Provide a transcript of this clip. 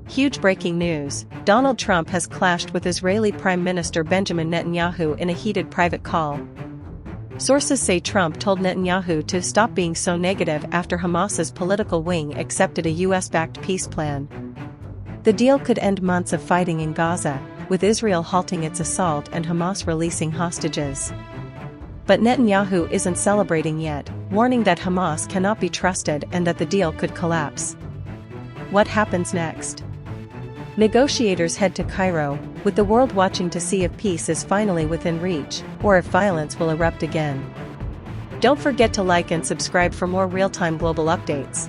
Huge breaking news: Donald Trump has clashed with Israeli Prime Minister Benjamin Netanyahu in a heated private call. Sources say Trump told Netanyahu to stop being so negative after Hamas's political wing accepted a US-backed peace plan. The deal could end months of fighting in Gaza, with Israel halting its assault and Hamas releasing hostages. But Netanyahu isn't celebrating yet, warning that Hamas cannot be trusted and that the deal could collapse. What happens next? Negotiators head to Cairo, with the world watching to see if peace is finally within reach, or if violence will erupt again. Don't forget to like and subscribe for more real-time global updates.